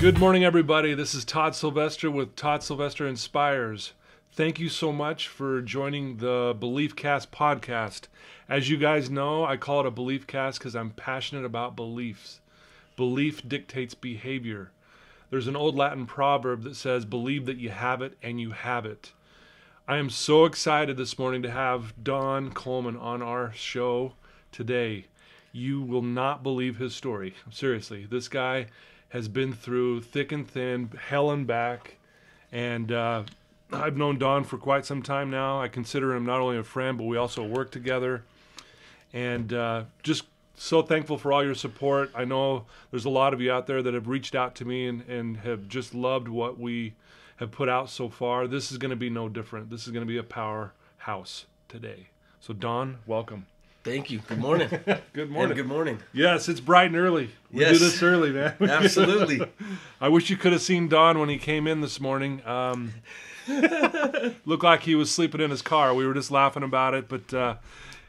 Good morning, everybody. This is Todd Sylvester with Todd Sylvester Inspires. Thank you so much for joining the Beliefcast podcast. As you guys know, I call it a Beliefcast because I'm passionate about beliefs. Belief dictates behavior. There's an old Latin proverb that says, believe that you have it and you have it. I am so excited this morning to have Don Coleman on our show today. You will not believe his story. Seriously, this guy has been through thick and thin, hell and back, and I've known Don for quite some time now. I consider him not only a friend, but we also work together, and just so thankful for all your support. I know there's a lot of you out there that have reached out to me and have just loved what we have put out so far. This is going to be no different. This is going to be a powerhouse today. So Don, welcome. Thank you. Good morning. Good morning. And good morning. Yes, it's bright and early. We do this early, man. Absolutely. I wish you could have seen Don when he came in this morning. Looked like he was sleeping in his car. We were just laughing about it, but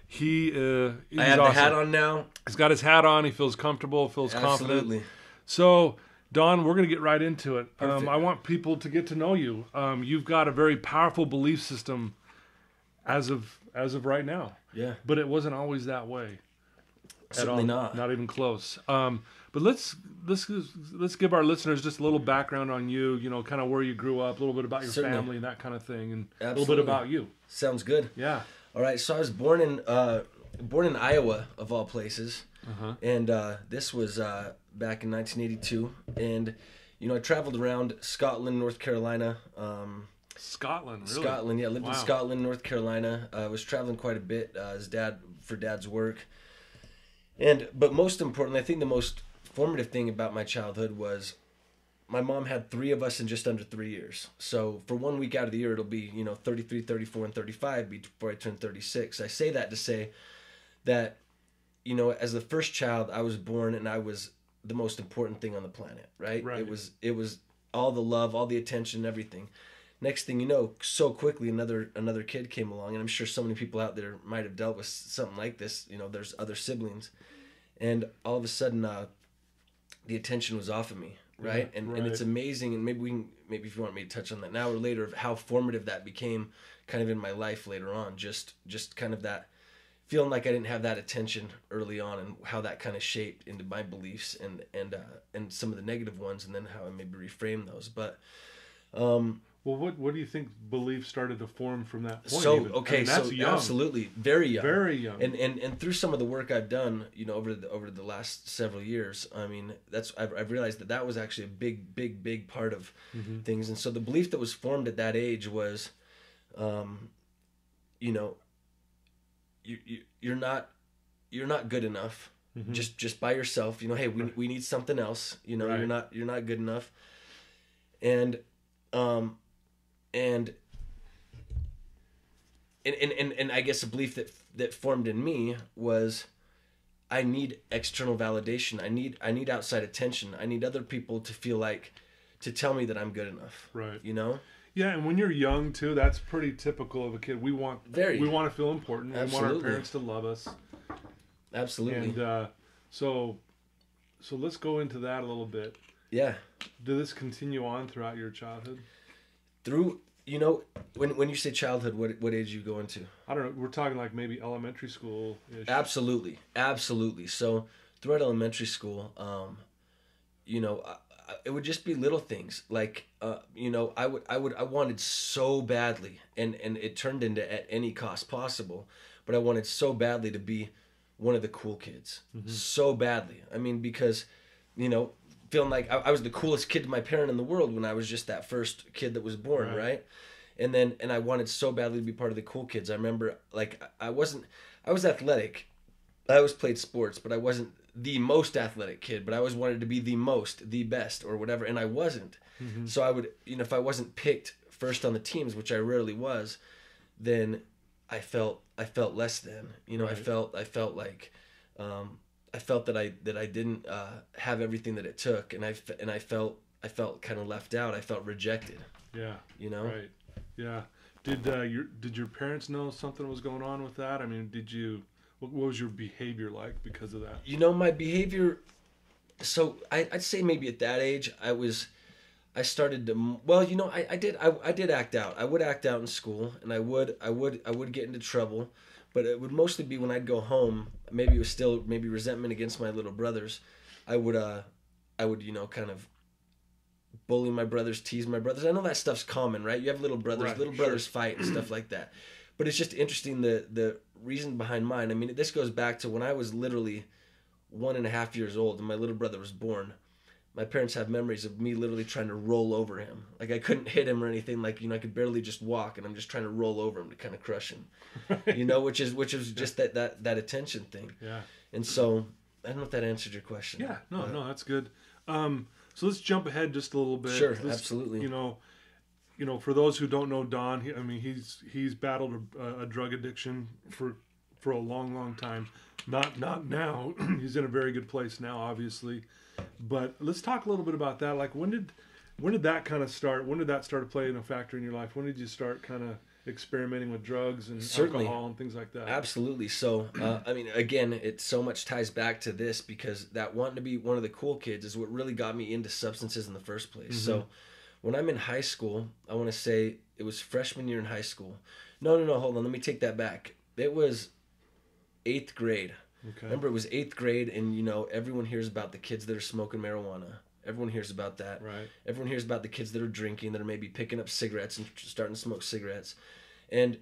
he's I have awesome. the hat on now. He's got his hat on. He feels comfortable, feels confident. Absolutely. So, Don, we're going to get right into it. Perfect. I want people to get to know you. You've got a very powerful belief system as of right now. Yeah. But it wasn't always that way. Certainly not. Not even close. But let's give our listeners just a little background on you. You know, kind of where you grew up, a little bit about your Certainly. family and that kind of thing, and Absolutely. a little bit about you. Sounds good. Yeah. All right. So I was born in Iowa, of all places, and this was back in 1982. And you know, I traveled around Scotland, North Carolina. Scotland, really? Scotland, yeah. Lived in Scotland, North Carolina. I was traveling quite a bit as for Dad's work. But most importantly, I think the most formative thing about my childhood was my mom had 3 of us in just under 3 years. So for 1 week out of the year, it'll be, 33, 34, and 35 before I turn 36. I say that to say that, as the first child, I was born and I was the most important thing on the planet, right? It was all the love, all the attention, everything. Next thing you know, so quickly another kid came along, and I'm sure so many people out there might have dealt with something like this. There's other siblings, and all of a sudden, the attention was off of me, right? Yeah, and it's amazing, and maybe if you want me to touch on that now or later, of how formative that became, kind of in my life later on. Just kind of that feeling like I didn't have that attention early on, and how that kind of shaped into my beliefs and some of the negative ones, and then how I maybe reframe those, but. Well, what do you think belief started to form from that point? So that's young. Absolutely, very young, very young, and through some of the work I've done, over the last several years, I mean, I've realized that was actually a big part of things, and so the belief that was formed at that age was, you're not good enough, just by yourself. Hey, we need something else. Right. You're not good enough, and I guess a belief that formed in me was, I need external validation. I need outside attention. I need other people to tell me that I'm good enough. Right. Yeah, and when you're young too, that's pretty typical of a kid. We want to feel important. Absolutely. We want our parents to love us. Absolutely. And so let's go into that a little bit. Yeah. Did this continue on throughout your childhood? Through, when you say childhood, what age you go into? I don't know. We're talking like maybe elementary school-ish. Absolutely. So throughout elementary school, it would just be little things like, I wanted so badly, and it turned into at any cost possible, but I wanted so badly to be one of the cool kids, so badly. I mean, because, feeling like I was the coolest kid to my parent in the world when I was just that first kid that was born, right? And I wanted so badly to be part of the cool kids. I remember, like, I was athletic. I always played sports, but I wasn't the most athletic kid, but I always wanted to be the best, or whatever, and I wasn't. So I would, if I wasn't picked first on the teams, which I rarely was, then I felt less than. Right. I felt like I felt that I didn't have everything that it took, and I felt kind of left out. I felt rejected. Yeah. Right. Yeah. Did your parents know something was going on with that? I mean, what was your behavior like because of that? My behavior So I'd say maybe at that age I started to, well, I did act out. I would act out in school, and I would get into trouble, but it would mostly be when I'd go home. Maybe it was still maybe resentment against my little brothers. I would kind of bully my brothers, tease my brothers. I know that stuff's common, right? You have little brothers, Right, little sure. brothers fight and stuff like that. But it's just interesting the reason behind mine. I mean, this goes back to when I was literally 1.5 years old and my little brother was born. My parents have memories of me literally trying to roll over him. Like I couldn't hit him or anything. Like, I could barely just walk, and I'm just trying to roll over him to kind of crush him. Right. Which is just that attention thing. Yeah. And so I don't know if that answered your question. Yeah. No, that's good. So let's jump ahead just a little bit. Sure, absolutely. For those who don't know Don, he's battled a drug addiction for a long, long time. Not now. He's in a very good place now, obviously. But let's talk a little bit about that. Like, when did that kind of start? When did that start playing a factor in your life? When did you start kind of experimenting with drugs and Certainly. alcohol and things like that? Absolutely. So, again, it so much ties back to this because that wanting to be one of the cool kids is what really got me into substances in the first place. Mm-hmm. So, when I'm in high school, I want to say it was freshman year in high school. No, hold on. Let me take that back. It was 8th grade. Okay. Remember, it was 8th grade, and everyone hears about the kids that are smoking marijuana. Everyone hears about that. Right. Everyone hears about the kids that are drinking, that are maybe picking up cigarettes and starting to smoke cigarettes. And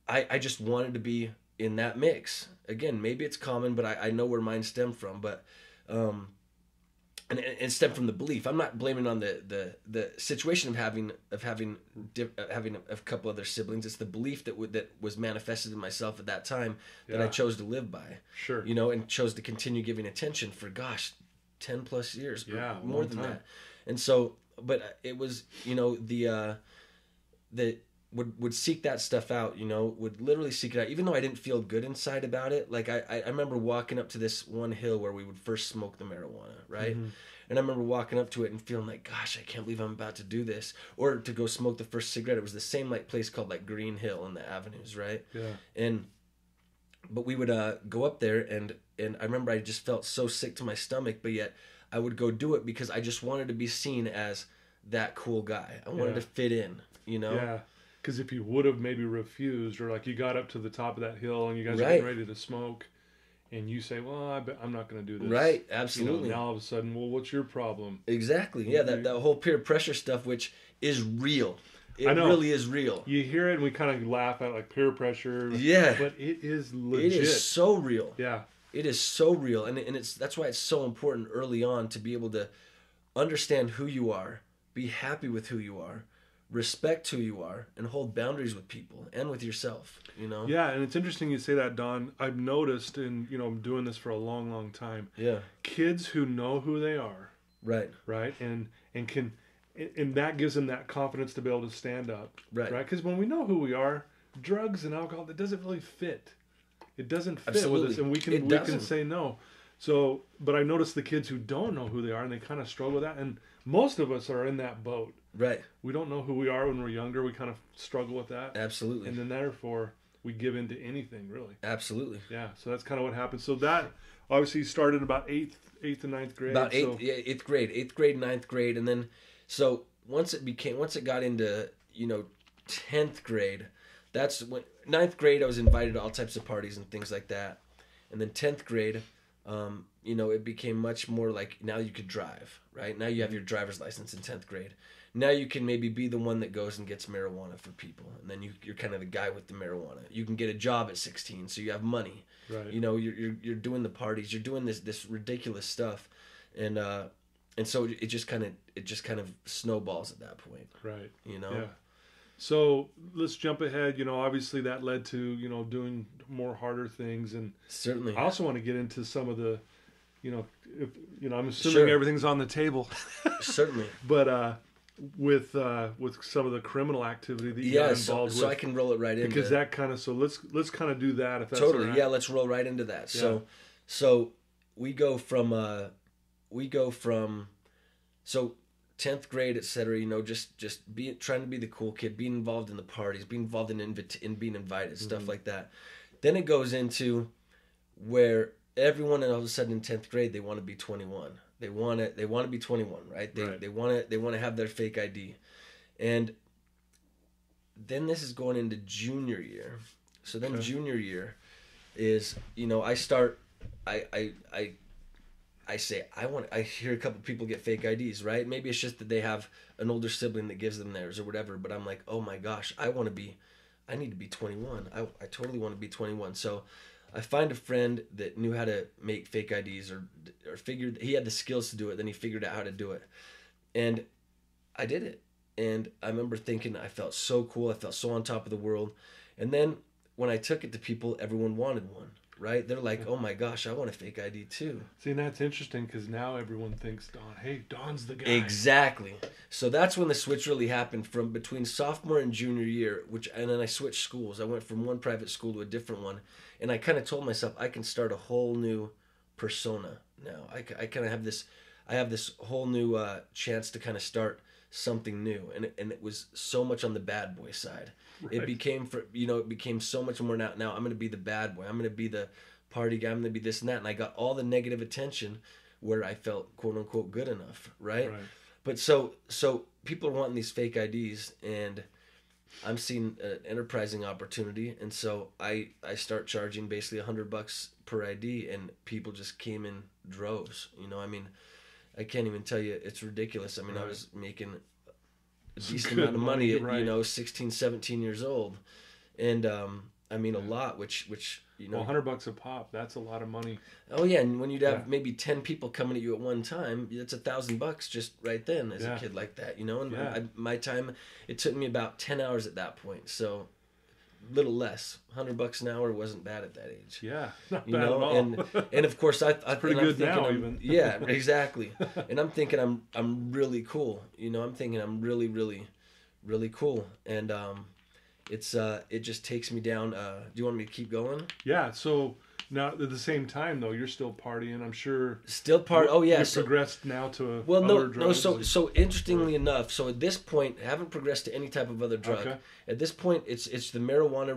I just wanted to be in that mix. Again, maybe it's common, but I know where mine stemmed from. But and stemmed from the belief. I'm not blaming on the situation of having a couple other siblings. It's the belief that was manifested in myself at that time that I chose to live by. Sure. And chose to continue giving attention for 10 plus years. Yeah, more than that. And so, but it was the would seek that stuff out. Would literally seek it out, even though I didn't feel good inside about it. Like I remember walking up to this one hill where we would first smoke the marijuana, right? Mm-hmm. And I remember walking up to it and feeling like, gosh, I can't believe I'm about to do this. Or to go smoke the first cigarette. It was the same place called Green Hill in the avenues, right? Yeah. But we would go up there, and I remember I just felt so sick to my stomach, but yet I would go do it because I just wanted to be seen as that cool guy. I wanted to fit in, Yeah. Because if you would have maybe refused, or you got up to the top of that hill and you guys are Right. getting ready to smoke, and you say, well, I'm not going to do this. Right, absolutely. Now all of a sudden, well, what's your problem? Exactly. Yeah, that whole peer pressure stuff, which is real. It I know. really is real. You hear it and we kind of laugh at peer pressure. Yeah. But it is legit. It is so real. Yeah. It is so real. And that's why it's so important early on to be able to understand who you are, be happy with who you are, respect who you are, and hold boundaries with people and with yourself, Yeah, and it's interesting you say that, Don. I've noticed in, I'm doing this for a long, long time. Yeah. Kids who know who they are. Right. Right? And that gives them that confidence to be able to stand up. Right. Right? Because when we know who we are, drugs and alcohol, that doesn't really fit. It doesn't fit Absolutely. with us, and we can say no. So, but I noticed the kids who don't know who they are, and they kind of struggle with that, and most of us are in that boat. Right. We don't know who we are when we're younger. We kind of struggle with that. Absolutely. And then therefore, we give in to anything, really. Absolutely. Yeah, so that's kind of what happened. So that obviously started about 8th and 9th grade. About 8th grade, 9th grade, and then so once it got into 10th grade, that's when 9th grade I was invited to all types of parties and things like that, and then 10th grade, it became much more like now you could drive, right? Now you have your driver's license in 10th grade. Now you can maybe be the one that goes and gets marijuana for people, and then you're kind of the guy with the marijuana. You can get a job at 16, so you have money. Right. You're doing the parties, you're doing this ridiculous stuff, and so it just kind of snowballs at that point. Right. Yeah. So let's jump ahead. Obviously that led to doing more harder things, and Certainly. I also want to get into some of the, I'm assuming Sure. everything's on the table. Certainly. But with some of the criminal activity that you got involved with, so I can roll it right in because that kind of let's kind of do that if that's totally all right. Yeah, let's roll right into that. Yeah. So we go from 10th grade, etc. Just trying to be the cool kid, being involved in the parties, being involved in being invited, stuff like that. Then it goes into where everyone all of a sudden in 10th grade they want to be 21. They want to be 21, right? They want to have their fake ID. And then this is going into junior year. So then junior year is, I start, I say, I hear a couple people get fake IDs, right? Maybe it's just that they have an older sibling that gives them theirs or whatever, but I'm like, oh my gosh, I need to be 21. I totally want to be 21. So I find a friend that knew how to make fake IDs or figured, he had the skills to do it. Then he figured out how to do it. And I did it. And I remember thinking I felt so cool. I felt so on top of the world. And then when I took it to people, everyone wanted one, right? They're like, oh my gosh, I want a fake ID too. See, and that's interesting because now everyone thinks Don's the guy. Exactly. So that's when the switch really happened from between sophomore and junior year, and then I switched schools. I went from one private school to a different one. And I kind of told myself I can start a whole new persona now. I kind of have this whole new chance to kind of start something new, and it was so much on the bad boy side. Right. It became so much more now I'm going to be the bad boy. I'm going to be the party guy. I'm going to be this and that, and I got all the negative attention where I felt quote unquote good enough, right? But so people are wanting these fake IDs, and I'm seeing an enterprising opportunity, and so I start charging basically $100 per ID, and people just came in droves. I can't even tell you, it's ridiculous. I was making a decent amount of money at 16, 17 years old, and a lot, which well, $100 a pop, that's a lot of money. Oh yeah, and when you'd have maybe 10 people coming at you at one time, that's $1,000 just right then as a kid like that, and my time, it took me about 10 hours at that point, so little less. $100 an hour wasn't bad at that age. Yeah, not bad at all. and of course it's pretty good now even. Yeah, exactly. And I'm thinking I'm really cool. I'm thinking I'm really, really, really cool. And it just takes me down. Do you want me to keep going? Yeah. So now at the same time though, you're still partying. I'm sure. Still part. Oh yeah. You've progressed now to other drugs. So interestingly enough, so at this point, I haven't progressed to any type of other drug. Okay. At this point, it's the marijuana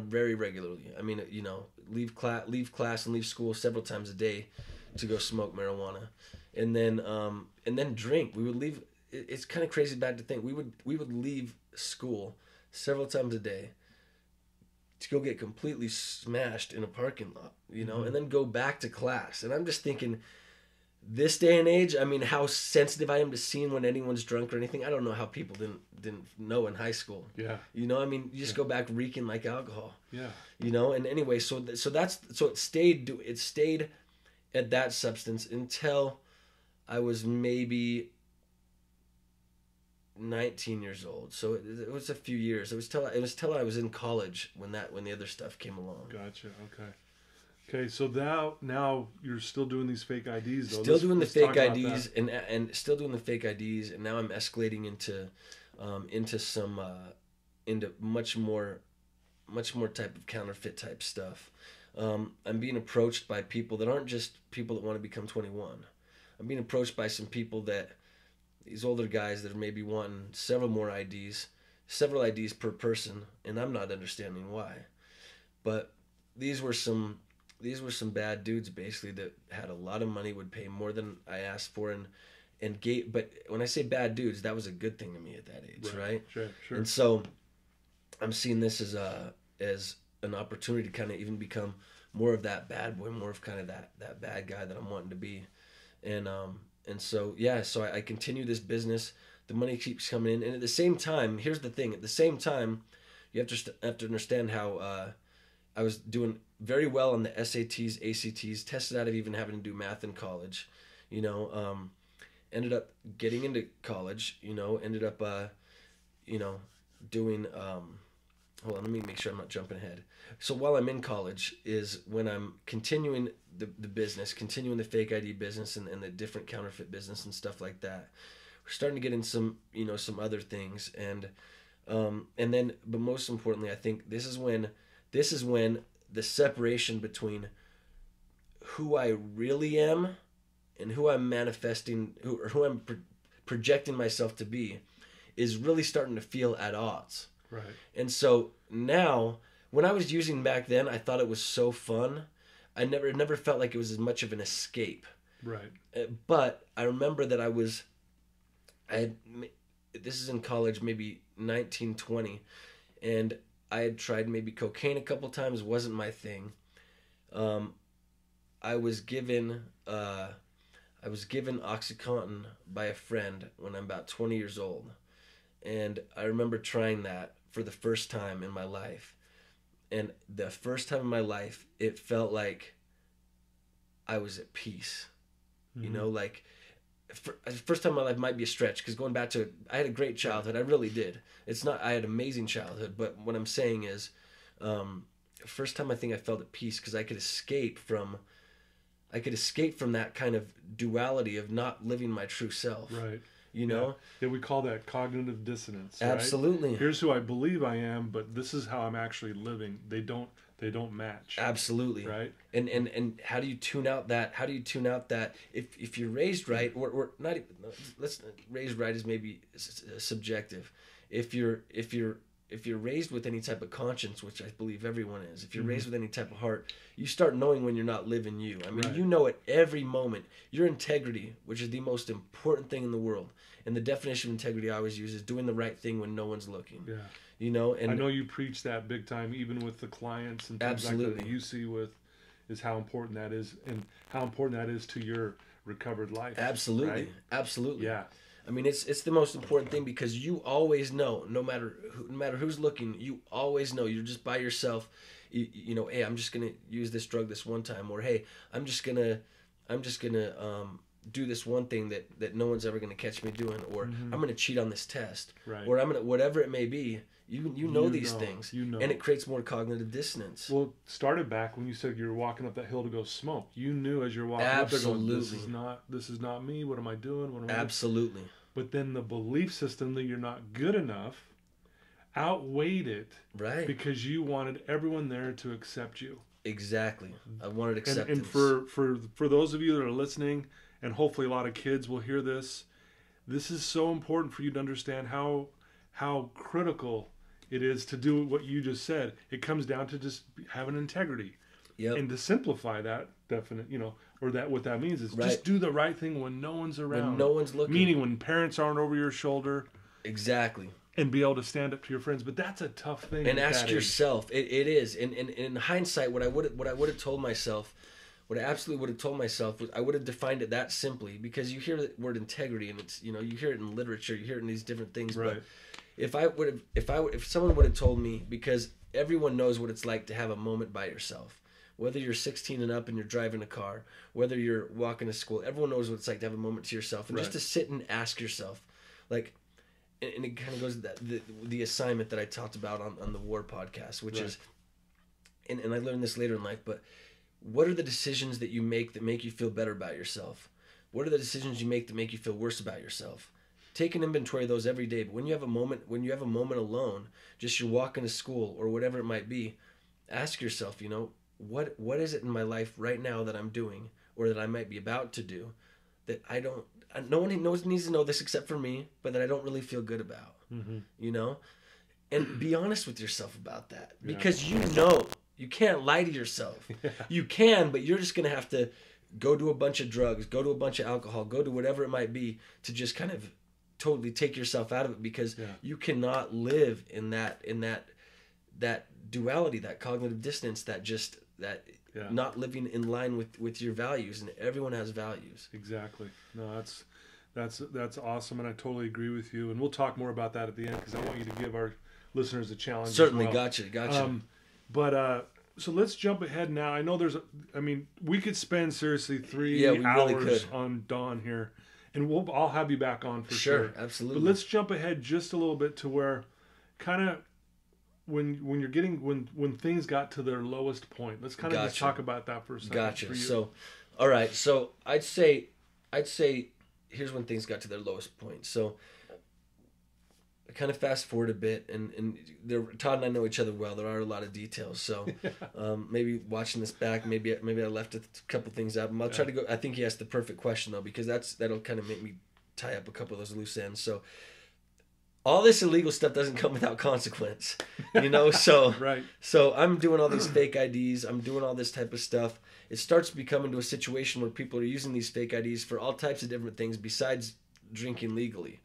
very regularly. Leave class and leave school several times a day to go smoke marijuana, and then drink. We would leave. It's kind of crazy bad to think we would leave school several times a day to go get completely smashed in a parking lot, and then go back to class. And I'm just thinking, this day and age, how sensitive I am to seeing when anyone's drunk or anything. I don't know how people didn't know in high school. Yeah. You just go back reeking like alcohol. Yeah. And anyway, so it stayed at that substance until I was maybe 19 years old. So it was a few years. It was till I was in college when the other stuff came along. Gotcha. Okay. So now you're still doing these fake IDs though. Still doing the fake IDs and still doing the fake IDs, and now I'm escalating into much more type of counterfeit type stuff. I'm being approached by people that aren't just people that want to become 21. I'm being approached by some people these older guys that are maybe wanting several IDs per person, and I'm not understanding why. But these were some bad dudes basically that had a lot of money, would pay more than I asked for, and gave. But when I say bad dudes, that was a good thing to me at that age, right? Sure. And so I'm seeing this as an opportunity to kind of even become more of that bad boy, more of kind of that bad guy that I'm wanting to be, and so I continue this business. The money keeps coming in, and at the same time, here's the thing: at the same time, you have to understand how I was doing very well on the SATs, ACTs, tested out of even having to do math in college, ended up getting into college, ended up, doing, hold on, let me make sure I'm not jumping ahead. So while I'm in college is when I'm continuing the business, continuing the fake ID business and the different counterfeit business and stuff like that. We're starting to get in some other things. And then, but most importantly, I think this is when the separation between who I really am and who I'm manifesting, who I'm projecting myself to be, is really starting to feel at odds. Right. And so now, when I was using back then, I thought it was so fun. It never felt like it was as much of an escape. Right. But I remember that this is in college, maybe 19, 20, and I had tried maybe cocaine a couple times, wasn't my thing. I was given OxyContin by a friend when I'm about 20 years old, and I remember trying that for the first time in my life. And the first time in my life, it felt like I was at peace. Mm-hmm. You know, like first time in my life might be a stretch, because going back to, I had a great childhood. I really did. It's not, I had an amazing childhood, but what I'm saying is, first time I think I felt at peace, because I could escape from that kind of duality of not living my true self. Right. You know? Yeah, we call that cognitive dissonance. Absolutely. Right? Here's who I believe I am, but this is how I'm actually living. They don't match. Absolutely. Right. And how do you tune out that? How do you tune out that if you're raised right, or not? Let's raised right is maybe subjective. If you're raised with any type of conscience, which I believe everyone is, if you're raised with any type of heart, you start knowing when you're not living you. I mean, you know at every moment. Your integrity, which is the most important thing in the world, and the definition of integrity I always use is doing the right thing when no one's looking. Yeah. You know, and I know you preach that big time, even with the clients and things like that you see is how important that is, and how important that is to your recovered life. Absolutely. Right? Absolutely. Yeah. I mean, it's the most important thing, because you always know, no matter who's looking, you always know you're just by yourself. You know, hey, I'm just gonna use this drug this one time, or hey, I'm just gonna do this one thing that no one's ever gonna catch me doing, or I'm gonna cheat on this test, or I'm gonna, whatever it may be. You know these things, and it creates more cognitive dissonance. Well, it started back when you said you were walking up that hill to go smoke. You knew as you're walking up there, going, this is not me. What am I doing? What am I doing? Absolutely. But then the belief system that you're not good enough outweighed it, right? Because you wanted everyone there to accept you. Exactly. I wanted acceptance. And for those of you that are listening, and hopefully a lot of kids will hear this, this is so important for you to understand how critical it is to do what you just said. It comes down to just having integrity. Yep. And to simplify that or that what that means is just do the right thing when no one's around. When no one's looking. Meaning when parents aren't over your shoulder. Exactly. And be able to stand up to your friends. But that's a tough thing. And ask yourself. It is. And in hindsight, what I would have told myself, what I absolutely would have told myself was, I would have defined it that simply, because you hear the word integrity, and it's, you hear it in literature, you hear it in these different things. Right. But if someone would have told me, because everyone knows what it's like to have a moment by yourself, whether you're 16 and up and you're driving a car, whether you're walking to school, everyone knows what it's like to have a moment to yourself, and just to sit and ask yourself, like, and it kind of goes to that the assignment that I talked about on the War podcast, which is, and I learned this later in life, but what are the decisions that you make that make you feel better about yourself? What are the decisions you make that make you feel worse about yourself? Take an inventory of those every day. But when you have a moment alone, just you're walking to school or whatever it might be, ask yourself, what is it in my life right now that I'm doing, or that I might be about to do, that no one needs to know this except for me, but that I don't really feel good about, and be honest with yourself about that, because you can't lie to yourself. Yeah. You can, but you're just going to have to go do a bunch of drugs, go to a bunch of alcohol, go to whatever it might be to just kind of totally take yourself out of it, because you cannot live in that duality, that cognitive dissonance, not living in line with your values, and everyone has values. Exactly. No, that's awesome, and I totally agree with you, and we'll talk more about that at the end, because I want you to give our listeners a challenge. Certainly. As well. Gotcha. But so let's jump ahead now. I know we could spend seriously 3 hours really on Dawn here, and I'll have you back on for sure. Absolutely. But let's jump ahead just a little bit to where, kind of, when things got to their lowest point. Let's kind of just talk about that for a second. Gotcha. For you. So, all right. So I'd say here's when things got to their lowest point. So I kind of fast forward a bit, and Todd and I know each other well. There are a lot of details, so maybe watching this back, maybe I left a couple things out. I'll try to go. I think he asked the perfect question though, because that'll kind of make me tie up a couple of those loose ends. So all this illegal stuff doesn't come without consequence, you know? So, Right. so I'm doing all these fake IDs. I'm doing all this type of stuff. It starts becoming to a situation where people are using these fake IDs for all types of different things besides drinking legally.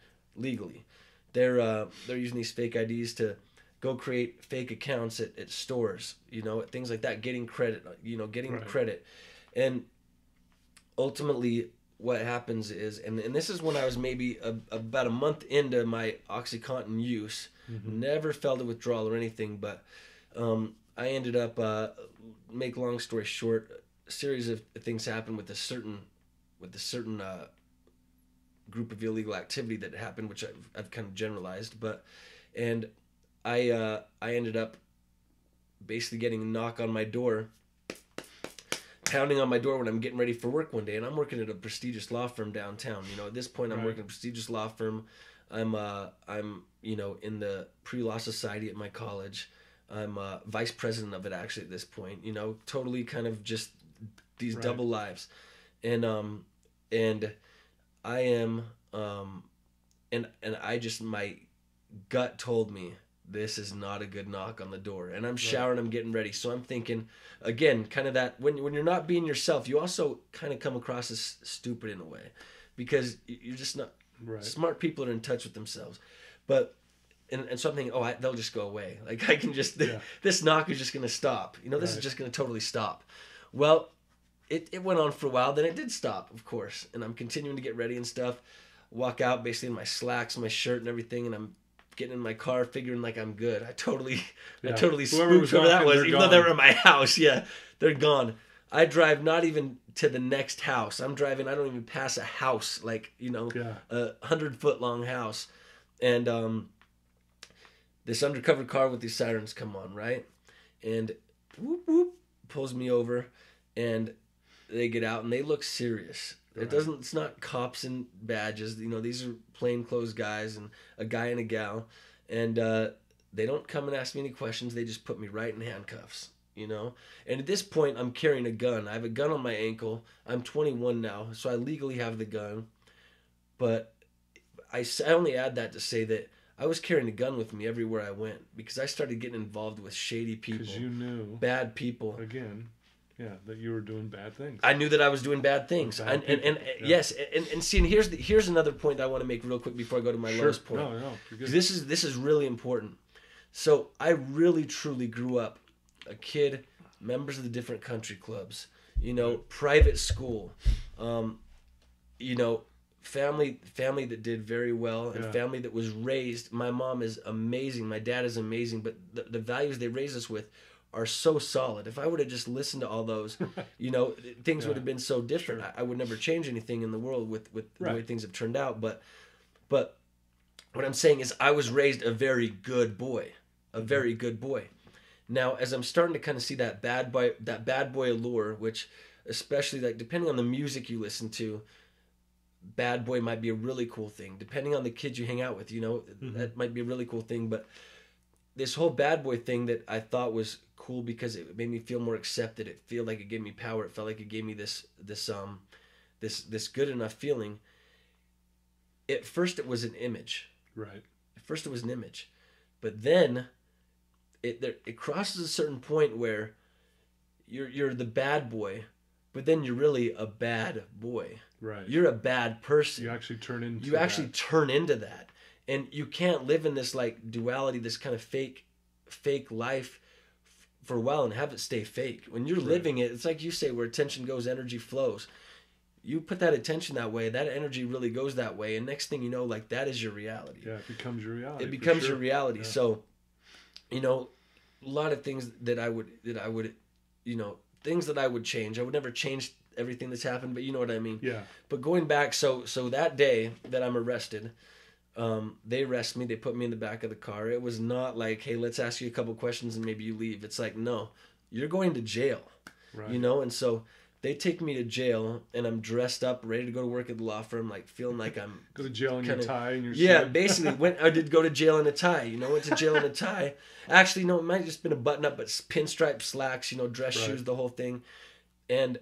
They're using these fake IDs to go create fake accounts at stores, you know, things like that, getting credit, you know, getting Right. credit. And ultimately what happens is, and this is when I was maybe about a month into my OxyContin use, never felt a withdrawal or anything, but I ended up, make long story short, a series of things happened with a certain group of illegal activity that happened, which I've kind of generalized, and I ended up basically getting a knock on my door, pounding on my door when I'm getting ready for work one day, and I'm working at a prestigious law firm downtown. You know, at this point, I'm working at a prestigious law firm. I'm you know, in the pre-law society at my college. I'm vice president of it actually at this point. You know, totally kind of just these double lives, and I am and I just, my gut told me this is not a good knock on the door, and I'm showering, I'm getting ready, so I'm thinking again, kind of that when you're not being yourself, you also kind of come across as stupid in a way, because you're just not smart. People are in touch with themselves, but and so I'm thinking, they'll just go away, like I can just this knock is just gonna stop, you know, this is just gonna totally stop. Well, it went on for a while, then it did stop, of course, and I'm continuing to get ready and stuff, walk out basically in my slacks, my shirt and everything, and I'm getting in my car figuring like I'm good. I totally spooked whoever that was, even though they were in my house. Yeah, they're gone. I drive not even to the next house. I'm driving, I don't even pass a house, like, you know, a 100-foot long house. And this undercover car with these sirens come on, right? And whoop, whoop, pulls me over, and they get out and they look serious. It's not cops in badges, you know, these are plainclothes guys and a guy and a gal, and they don't come and ask me any questions, they just put me right in handcuffs, you know. And at this point, I'm carrying a gun. I have a gun on my ankle. I'm 21 now, so I legally have the gun, but I only add that to say that I was carrying a gun with me everywhere I went, because I started getting involved with shady people. Because you knew. Bad people. Again. Yeah, that you were doing bad things. I knew that I was doing bad things. Yes, and see, and here's another point I want to make real quick before I go to my lowest point. No, this is really important. So I really truly grew up a kid, members of the different country clubs, you know, private school, you know, family that did very well, and family that was raised. My mom is amazing, my dad is amazing, but the values they raised us with are so solid. If I would have just listened to all those, you know, things would have been so different. I would never change anything in the world with the way things have turned out. But what I'm saying is, I was raised a very good boy, Now, as I'm starting to kind of see that bad boy allure, which especially, like, depending on the music you listen to, bad boy might be a really cool thing. Depending on the kids you hang out with, you know, that might be a really cool thing. But this whole bad boy thing that I thought was cool because it made me feel more accepted. It felt like it gave me power. It felt like it gave me this good enough feeling. At first, it was an image. Right. At first, it was an image, but then it crosses a certain point where you're the bad boy, but then you're really a bad boy. Right. You're a bad person. You actually turn into that. And you can't live in this like duality, this kind of fake life for a while and have it stay fake. When you're living it, it's like you say, where attention goes, energy flows. You put that attention that way, that energy really goes that way, and next thing you know, like, that is your reality. Yeah, it becomes your reality. It becomes your reality. Yeah. So, you know, a lot of things that I would, you know, things that I would change. I would never change everything that's happened, but you know what I mean. Yeah. But going back, so that day that I'm arrested, they arrest me. They put me in the back of the car. It was not like, hey, let's ask you a couple questions and maybe you leave. It's like, no, you're going to jail. Right. You know, and so they take me to jail, and I'm dressed up, ready to go to work at the law firm, like feeling like I'm go to jail in your tie and your yeah, suit. basically I did go to jail in a tie. You know, went to jail in a tie. Actually, no, it might have just been a button up, but pinstripe slacks. You know, dress shoes, the whole thing, and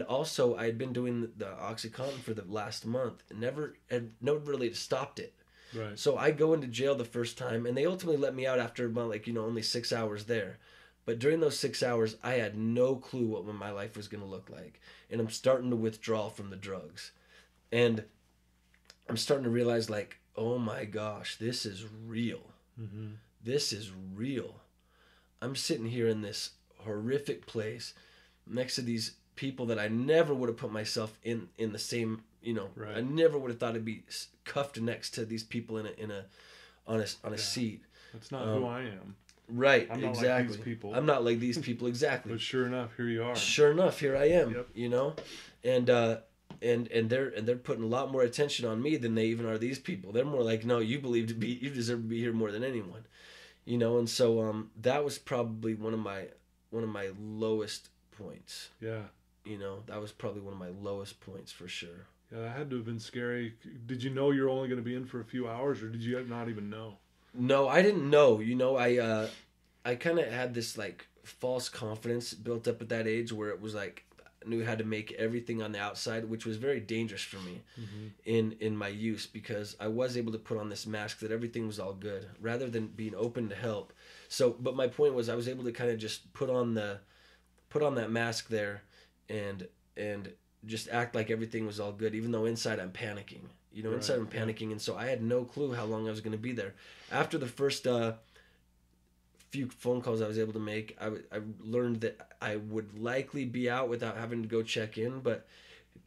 also I had been doing the OxyContin for the last month, and never really stopped it. Right. So I go into jail the first time, and they ultimately let me out after about only 6 hours there. But during those 6 hours, I had no clue what my life was going to look like. And I'm starting to withdraw from the drugs. And I'm starting to realize, oh my gosh, this is real. Mm-hmm. This is real. I'm sitting here in this horrific place next to these people that I never would have put myself in the same, Right. I never would have thought I'd be cuffed next to these people on a seat. That's not who I am. Right, I'm not exactly. like these people. I'm not like these people, exactly. But sure enough, here you are. Sure enough, here I am. Yep. And they're putting a lot more attention on me than they even are these people. They're more like, no, you deserve to be here more than anyone, And so that was probably one of my lowest points. Yeah. That was probably one of my lowest points for sure. Yeah, that had to have been scary. Did you know you're only going to be in for a few hours, or did you not even know? No, I didn't know. I kind of had this false confidence built up at that age where it was I knew how to make everything on the outside, which was very dangerous for me in my use, because I was able to put on this mask that everything was all good rather than being open to help. So, but my point was I was able to kind of just put on that mask there and just act like everything was all good, even though inside I'm panicking. Right, Inside I'm panicking, and so I had no clue how long I was going to be there. After the first few phone calls I was able to make, I learned that I would likely be out without having to go check in,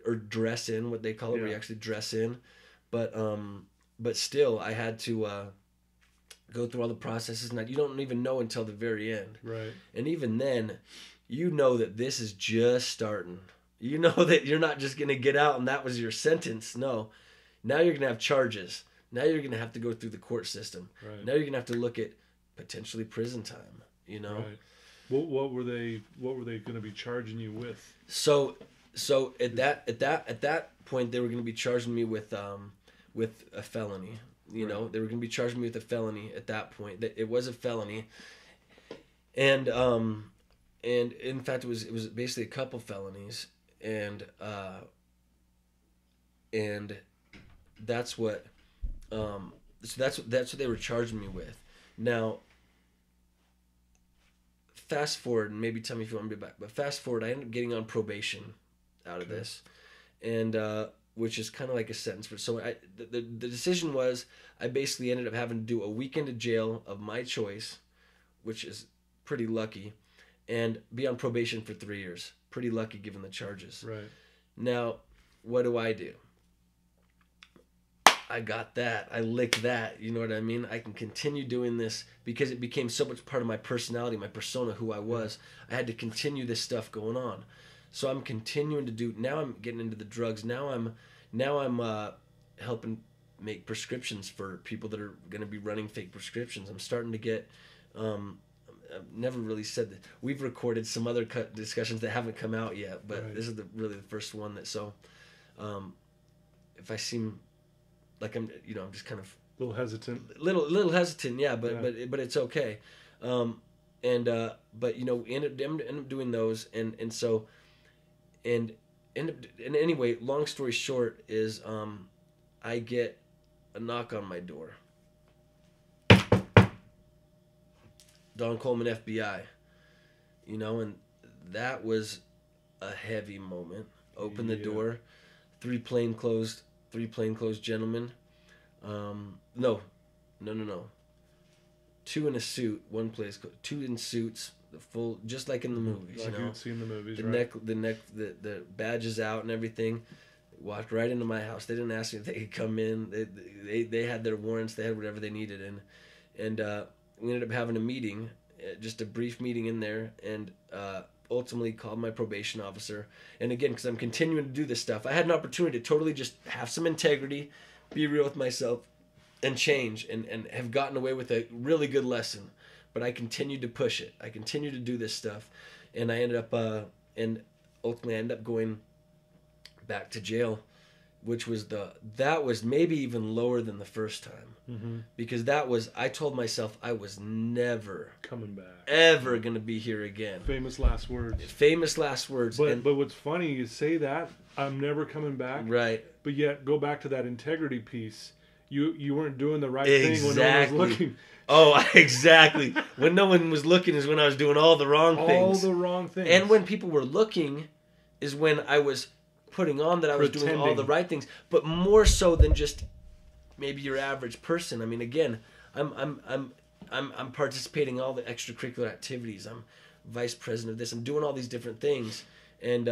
or dress in, what they call it, where you actually dress in. But still, I had to go through all the processes, and you don't even know until the very end. Right. And even then, that this is just starting. That you're not just going to get out and that was your sentence. No. Now you're going to have charges. Now you're going to have to go through the court system. Right. Now you're going to have to look at potentially prison time, Right. What were they going to be charging you with? So at that point they were going to be charging me with a felony. They were going to be charging me with a felony at that point. It was a felony. And in fact it was basically a couple felonies. And that's what that's what they were charging me with. Now, fast forward, and maybe tell me if you want me to be back, but fast forward, I ended up getting on probation out of this, and which is kind of like a sentence for. So the decision was I basically ended up having to do a weekend of jail of my choice, which is pretty lucky, and be on probation for 3 years. Pretty lucky given the charges. Right. Now, what do? I got that. I licked that. You know what I mean? I can continue doing this because it became so much part of my personality, my persona, who I was. I had to continue this stuff going on. So I'm continuing to do. Now I'm getting into the drugs. Now I'm helping make prescriptions for people that are going to be running fake prescriptions. I'm starting to get. I've never really said that. We've recorded some other discussions that haven't come out yet, but right. This is really the first one that. So, if I seem like I'm just kind of a little hesitant. Little hesitant, yeah, but it's okay. But end up doing those, and so, and anyway, long story short is, I get a knock on my door. Don Coleman, FBI, and that was a heavy moment. Open the door, three plainclothes gentlemen. No. Two in a suit, one place, two in suits, the full, just like in the movies, like you'd see in the movies, the badges out and everything. Walked right into my house. They didn't ask me if they could come in. They had their warrants. They had whatever they needed, and we ended up having a meeting, just a brief meeting in there, and ultimately called my probation officer. And again, because I'm continuing to do this stuff, I had an opportunity to totally just have some integrity, be real with myself, and change, and have gotten away with a really good lesson. But I continued to push it. I continued to do this stuff, and I ended up, and ultimately I ended up going back to jail, which was that was maybe even lower than the first time, because I told myself I was never coming back, ever going to be here again. Famous last words. But what's funny, you say that, I'm never coming back, right? But yet go back to that integrity piece. you weren't doing the right thing when no one was looking. Oh, exactly. When no one was looking is when I was doing all the wrong things. All the wrong things. And when people were looking is when I was putting on that I was doing all the right things, but more so than just maybe your average person. I mean, again, I'm participating in all the extracurricular activities. I'm vice president of this. I'm doing all these different things, and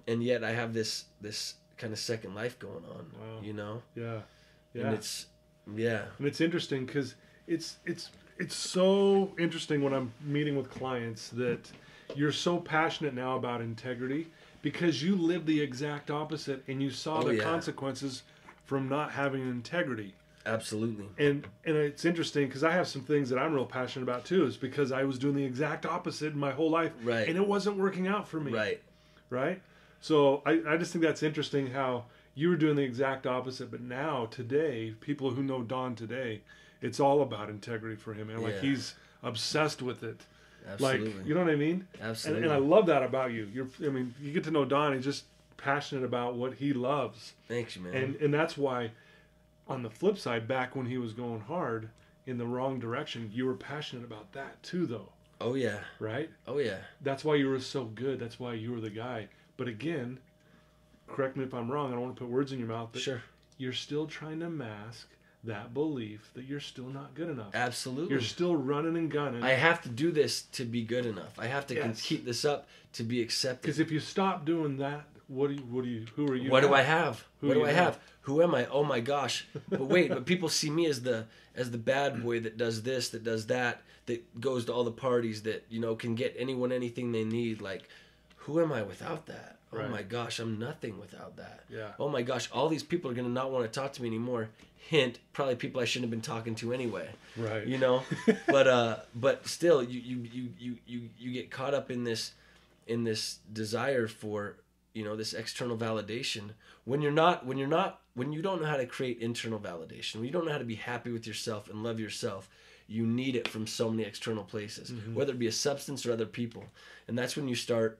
yet I have this kind of second life going on. Wow. You know? Yeah. And it's interesting because it's so interesting when I'm meeting with clients that you're so passionate now about integrity because you live the exact opposite and you saw the consequences from not having integrity. Absolutely. And it's interesting because I have some things that I'm real passionate about too, is because I was doing the exact opposite my whole life, right, and it wasn't working out for me. Right. So I just think that's interesting how you were doing the exact opposite, but now today, people who know Don today, it's all about integrity for him, and like he's obsessed with it. Absolutely. Like, you know what I mean? Absolutely. And I love that about you. You get to know Don. He's just passionate about what he loves. Thanks, man. And that's why, on the flip side, back when he was going hard in the wrong direction, you were passionate about that too, though. Oh yeah. Right? Oh yeah. That's why you were so good. That's why you were the guy. But again, correct me if I'm wrong. I don't want to put words in your mouth. But sure. You're still trying to mask that belief that you're still not good enough. Absolutely. You're still running and gunning. I have to do this to be good enough. I have to keep this up to be accepted. Because if you stop doing that, who are you? What do I have? What do I have? Who am I? Oh my gosh. But wait, but people see me as the bad boy that does this, that does that goes to all the parties, that, you know, can get anyone anything they need. Like, who am I without that? Oh my gosh, I'm nothing without that. Yeah. Oh my gosh, all these people are going to not want to talk to me anymore. Hint, probably people I shouldn't have been talking to anyway. Right. You know? But still you get caught up in this desire for, you know, this external validation when you don't know how to create internal validation, when you don't know how to be happy with yourself and love yourself. You need it from so many external places, whether it be a substance or other people. And that's when you start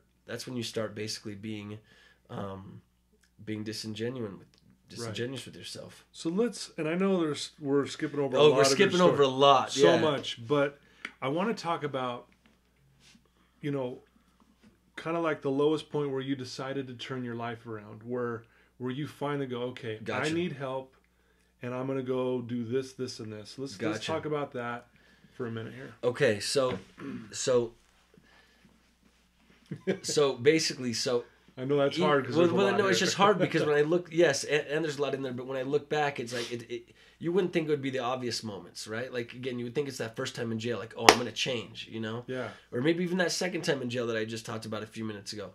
basically being disingenuous with yourself. So and I know we're skipping over a lot. We're skipping over a lot. So much, but I want to talk about, you know, kind of like the lowest point where you decided to turn your life around, where you finally go, okay, gotcha. I need help, and I'm going to go do this, this, and this. Let's talk about that for a minute here. Okay, so basically, I know that's hard because it's just hard because when I look, and there's a lot in there, but when I look back, it's like you wouldn't think it would be the obvious moments, right? Like, again, you would think it's that first time in jail, like, oh, I'm going to change, you know? Yeah. Or maybe even that second time in jail that I just talked about a few minutes ago.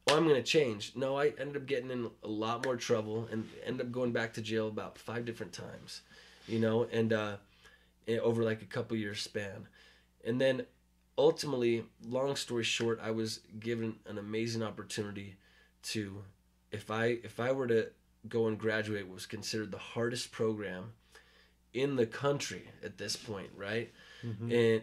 Oh, I'm going to change. No, I ended up getting in a lot more trouble and ended up going back to jail about 5 different times, you know, and over like a couple years span. And then ultimately, long story short, I was given an amazing opportunity to, if I were to go and graduate what was considered the hardest program in the country at this point, right? Mm-hmm. And,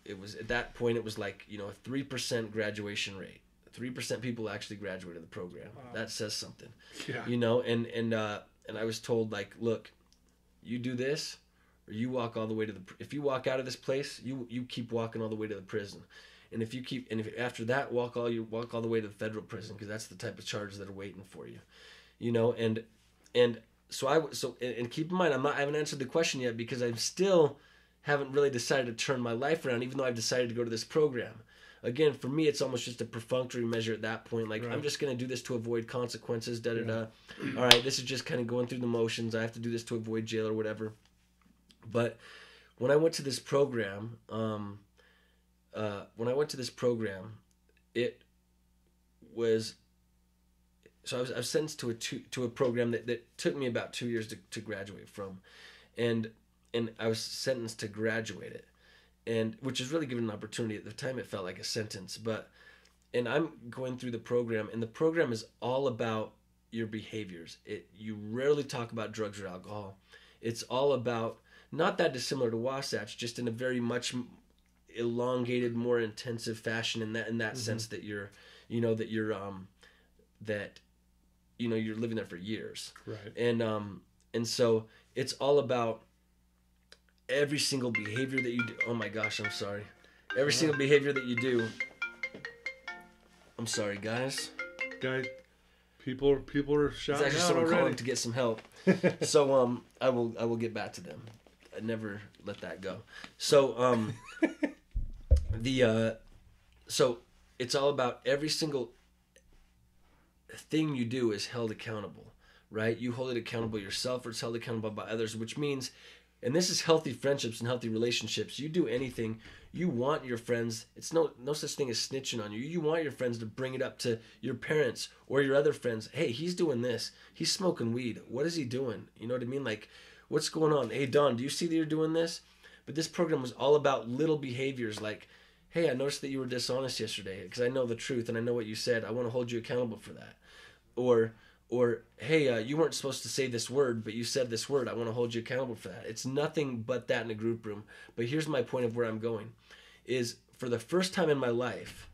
it was at that point, it was like, a 3% graduation rate. 3% people actually graduated the program. Wow. That says something. Yeah. And I was told, like, look, you do this, or you walk all the way to if you walk out of this place, you keep walking all the way to the prison. And if after that walk all the way to the federal prison, because that's the type of charges that are waiting for you, and so keep in mind, I haven't answered the question yet because I still haven't really decided to turn my life around, even though I've decided to go to this program. Again, for me, it's almost just a perfunctory measure at that point. Like, right. I'm just going to do this to avoid consequences, da-da-da. Yeah. All right, this is just kind of going through the motions. I have to do this to avoid jail or whatever. But when I went to this program, it was... So I was sentenced to a program that took me about 2 years to graduate from. And I was sentenced to graduate it. And which is really given an opportunity. At the time, it felt like a sentence, and I'm going through the program, and the program is all about your behaviors. You rarely talk about drugs or alcohol. It's all about, not that dissimilar to Wasatch, just in a very much elongated, more intensive fashion. In that mm-hmm. sense that you're living there for years, right? And And so it's all about every single behavior that you do. Oh my gosh, I'm sorry. Every single behavior that you do. I'm sorry, guys. Guys, people are It's shouting actually out someone already. calling to get some help. So I will get back to them. I never let that go. So so it's all about every single thing you do is held accountable, right? You hold it accountable yourself, or it's held accountable by others, which means, and this is healthy friendships and healthy relationships. You do anything, you want your friends. It's no such thing as snitching on you. You want your friends to bring it up to your parents or your other friends. Hey, he's doing this. He's smoking weed. What is he doing? You know what I mean? Like, what's going on? Hey, Don, do you see that you're doing this? But this program was all about little behaviors like, hey, I noticed that you were dishonest yesterday because I know the truth and I know what you said. I want to hold you accountable for that. Or hey, you weren't supposed to say this word, but you said this word. I want to hold you accountable for that. It's nothing but that in a group room. But here's my point of where I'm going, is for the first time in my life,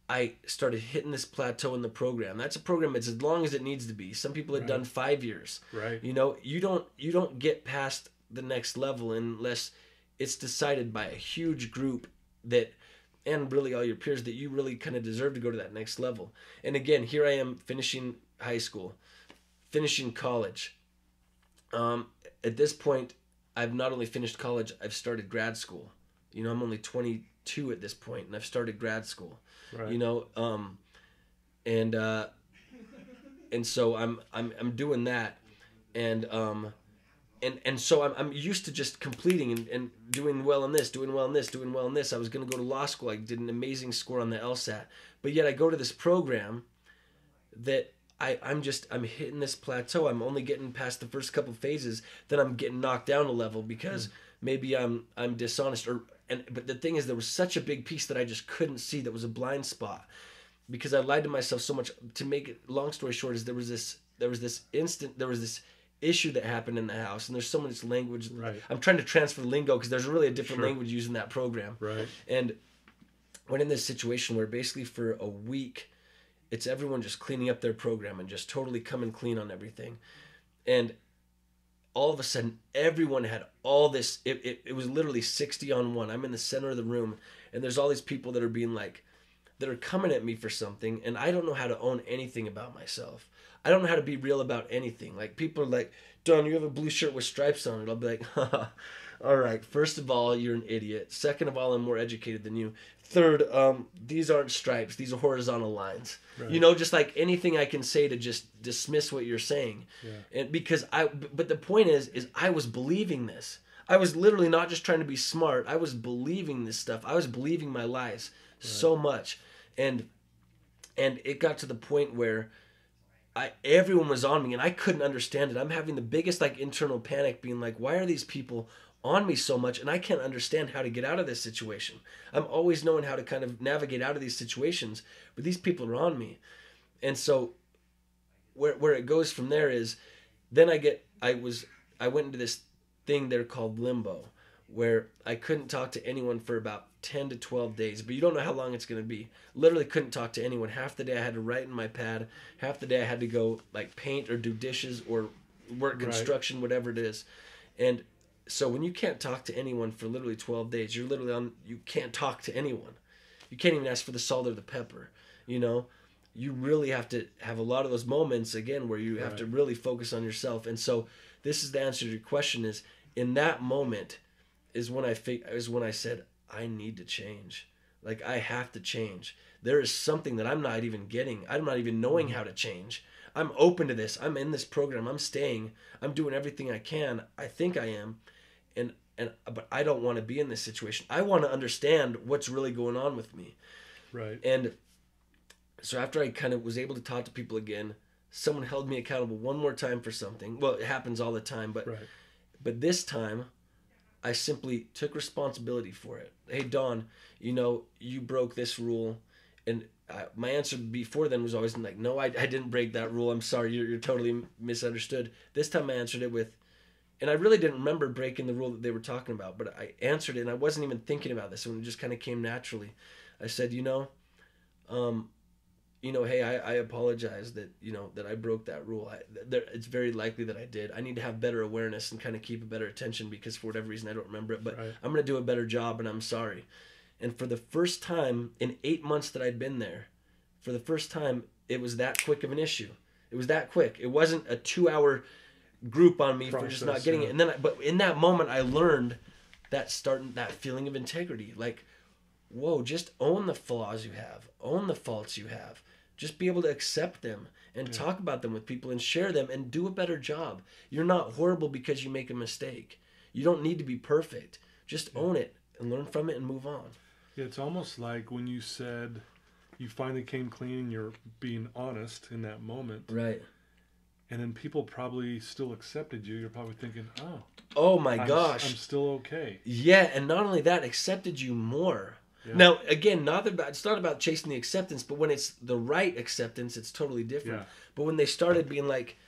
I started hitting this plateau in the program. That's a program that's as long as it needs to be. Some people had done 5 years. Right. You know, you don't get past the next level unless it's decided by a huge group that, and really all your peers, that you really kind of deserve to go to that next level. And again, here I am finishing high school, finishing college. At this point, I've not only finished college, I've started grad school. You know, I'm only 22 at this point, and I've started grad school. Right. You know, and so I'm doing that, and so I'm used to just completing and doing well in this, doing well in this, doing well in this. I was going to go to law school. I did an amazing score on the LSAT. But yet I go to this program that I'm hitting this plateau. I'm only getting past the first couple phases. Then I'm getting knocked down a level because maybe I'm dishonest. But the thing is, there was such a big piece that I just couldn't see that was a blind spot because I lied to myself so much. To make it long story short, is there was this issue that happened in the house, and there's so much language. Right. I'm trying to transfer the lingo because there's really a different language used in that program. Right. And went in this situation where basically for a week, it's everyone just cleaning up their program and just totally coming clean on everything. And all of a sudden, everyone had all this. It was literally 60 on 1. I'm in the center of the room, and there's all these people that are being like, that are coming at me for something, and I don't know how to own anything about myself. I don't know how to be real about anything. Like, people are like, Don, you have a blue shirt with stripes on it. I'll be like, haha. All right, first of all, you're an idiot. Second of all, I'm more educated than you. Third, these aren't stripes. These are horizontal lines. Right. You know, just like anything I can say to just dismiss what you're saying. Yeah. And but the point is I was believing this. I was literally not just trying to be smart. I was believing this stuff. I was believing my lies so much. And it got to the point where everyone was on me and I couldn't understand it. I'm having the biggest internal panic, being like, why are these people on me so much? And I can't understand how to get out of this situation. I'm always knowing how to kind of navigate out of these situations, but these people are on me. And so where it goes from there is, then I went into this thing there called limbo, where I couldn't talk to anyone for about 10 to 12 days, but you don't know how long it's going to be. Literally couldn't talk to anyone. Half the day I had to write in my pad. Half the day I had to go paint or do dishes or work construction, whatever it is. And so when you can't talk to anyone for literally 12 days, you can't talk to anyone. You can't even ask for the salt or the pepper, you know? You really have to have a lot of those moments, again, where you have to really focus on yourself. And so this is the answer to your question, is in that moment is when I said, I need to change. Like, I have to change. There is something that I'm not even getting. I'm not even knowing how to change. I'm open to this. I'm in this program. I'm staying. I'm doing everything I can. I think I am. But I don't want to be in this situation. I want to understand what's really going on with me. Right. And so after I kind of was able to talk to people again, someone held me accountable one more time for something. Well, it happens all the time, but this time I simply took responsibility for it. Hey, Don, you broke this rule. And my answer before then was always like, no, I didn't break that rule. I'm sorry. You're totally misunderstood. This time I answered it with, and I really didn't remember breaking the rule that they were talking about, but I answered it, and I wasn't even thinking about this, and it just kind of came naturally. I said, hey, I apologize that, that I broke that rule. It's very likely that I did. I need to have better awareness and kind of keep a better attention because for whatever reason I don't remember it, but Right. I'm going to do a better job and I'm sorry. And for the first time in 8 months that I'd been there, for the first time, it was that quick of an issue. It was that quick. It wasn't a 2-hour group on me for just not getting it. And then, but in that moment, I learned that feeling of integrity. Like, whoa, just own the flaws you have, own the faults you have. Just be able to accept them and talk about them with people and share them and do a better job. You're not horrible because you make a mistake. You don't need to be perfect. Just own it and learn from it and move on. Yeah, it's almost like when you said you finally came clean and you're being honest in that moment. Right. And then people probably still accepted you. You're probably thinking, oh my gosh, I'm still okay. Yeah, and not only that, accepted you more. Yeah. Now, again, it's not about chasing the acceptance, but when it's the right acceptance, it's totally different. Yeah. But when they started being like,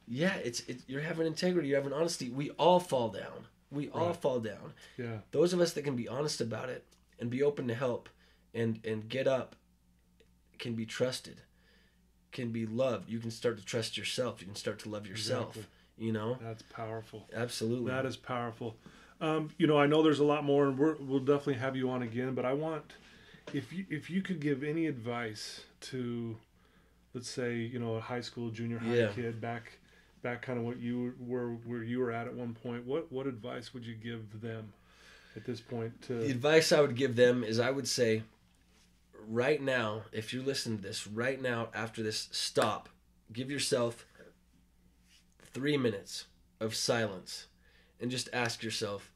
yeah, you're having integrity, you're having honesty, we all fall down. We all fall down. Yeah. Those of us that can be honest about it and be open to help and get up can be trusted, can be loved. You can start to trust yourself. You can start to love yourself. Exactly. That's powerful. Absolutely. That is powerful. I know there's a lot more, and we'll definitely have you on again. But I want, if you could give any advice to, let's say, a high school, junior high kid back kind of what you were where you were at one point. What advice would you give them at this point? The advice I would give them is I would say, right now, if you listen to this, right now after this, stop. Give yourself 3 minutes of silence. And just ask yourself,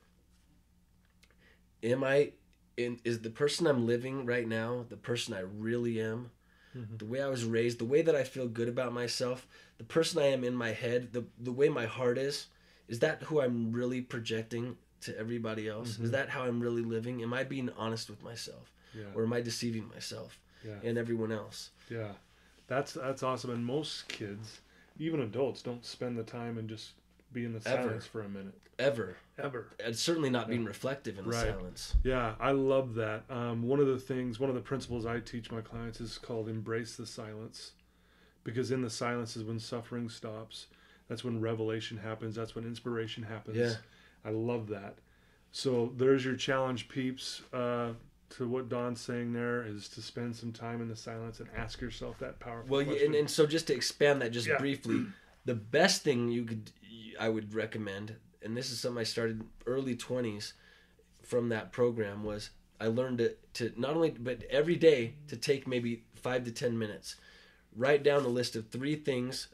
is the person I'm living right now the person I really am? Mm-hmm. The way I was raised, the way that I feel good about myself, the person I am in my head, the way my heart is that who I'm really projecting to everybody else? Mm-hmm. Is that how I'm really living? Am I being honest with myself? Yeah. Or am I deceiving myself and everyone else? Yeah, that's awesome. And most kids, even adults, don't spend the time and just be in the silence for a minute. Ever. And certainly not being reflective in the silence. Yeah, I love that. One of the principles I teach my clients is called embrace the silence. Because in the silence is when suffering stops. That's when revelation happens. That's when inspiration happens. Yeah. I love that. So there's your challenge, peeps. To what Don's saying there is to spend some time in the silence and ask yourself that powerful question. And so just to expand that briefly, the best thing I would recommend, and this is something I started early 20s from that program, was I learned to not only, but every day to take maybe 5 to 10 minutes. Write down a list of 3 things,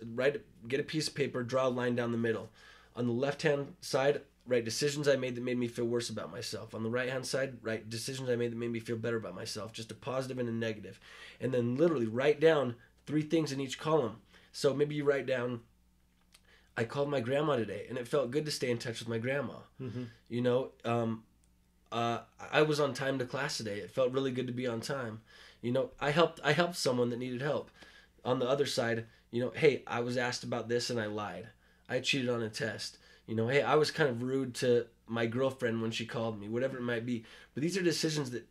get a piece of paper, draw a line down the middle. On the left-hand side, write decisions I made that made me feel worse about myself. On the right-hand side, write decisions I made that made me feel better about myself, just a positive and a negative. And then literally write down 3 things in each column. So maybe you write down, I called my grandma today, and it felt good to stay in touch with my grandma. Mm-hmm. I was on time to class today. It felt really good to be on time. I helped someone that needed help. On the other side, hey, I was asked about this and I lied. I cheated on a test. Hey, I was kind of rude to my girlfriend when she called me, whatever it might be. But these are decisions that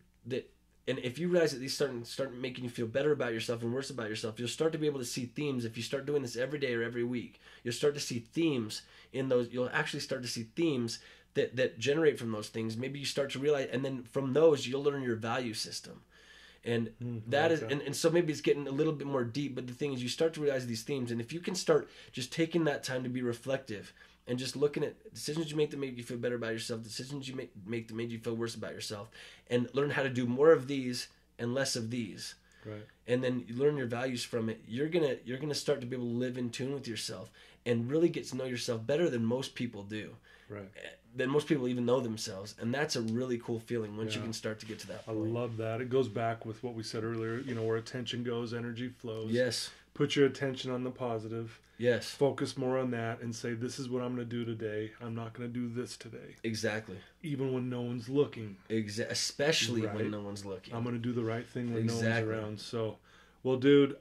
and if you realize that these start making you feel better about yourself and worse about yourself, you'll start to be able to see themes. If you start doing this every day or every week, you'll start to see themes in those. You'll actually start to see themes that generate from those things. Maybe you start to realize, and then from those, you'll learn your value system. And that is, and so maybe it's getting a little bit more deep, but the thing is you start to realize these themes. And if you can start just taking that time to be reflective and just looking at decisions you make that make you feel better about yourself, decisions you make that made you feel worse about yourself, and learn how to do more of these and less of these. Right. And then you learn your values from it. You're gonna start to be able to live in tune with yourself and really get to know yourself better than most people do. Right. Than most people even know themselves. And that's a really cool feeling once you can start to get to that point. I love that. It goes back with what we said earlier, where attention goes, energy flows. Yes. Put your attention on the positive. Yes. Focus more on that and say, this is what I'm going to do today. I'm not going to do this today. Exactly. Even when no one's looking. Especially when no one's looking. I'm going to do the right thing when no one's around. So, well, dude,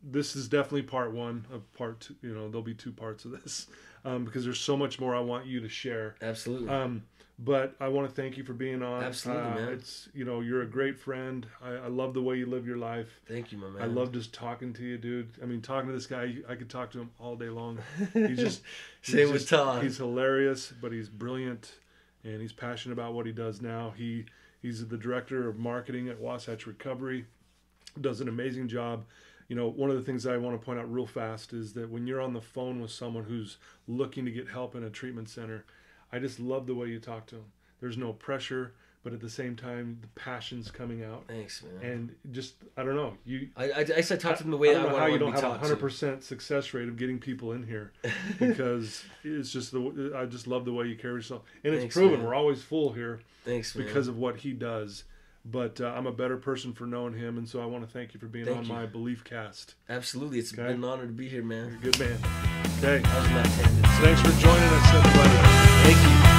this is definitely part 1 of part 2. There'll be 2 parts of this because there's so much more I want you to share. Absolutely. But I want to thank you for being on. Absolutely, man. It's, you're a great friend. I love the way you live your life. Thank you, my man. I love just talking to you, dude. I mean, talking to this guy, I could talk to him all day long. Same with Todd. He's hilarious, but he's brilliant, and he's passionate about what he does now. He's the director of marketing at Wasatch Recovery. Does an amazing job. One of the things I want to point out real fast is that when you're on the phone with someone who's looking to get help in a treatment center, I just love the way you talk to them. There's no pressure, but at the same time, the passion's coming out. Thanks, man. And just, I don't know. I said talk to them the way I want to be talked to. how you don't have a 100% success rate of getting people in here, because it's just I just love the way you carry yourself. And it's proven. Man. We're always full here. Thanks, man. Because of what he does. But I'm a better person for knowing him, and so I want to thank you for being on my Beliefcast. Absolutely. It's been an honor to be here, man. You're a good man. Okay. That was my tangent. Thanks for joining us, everybody. Thank you.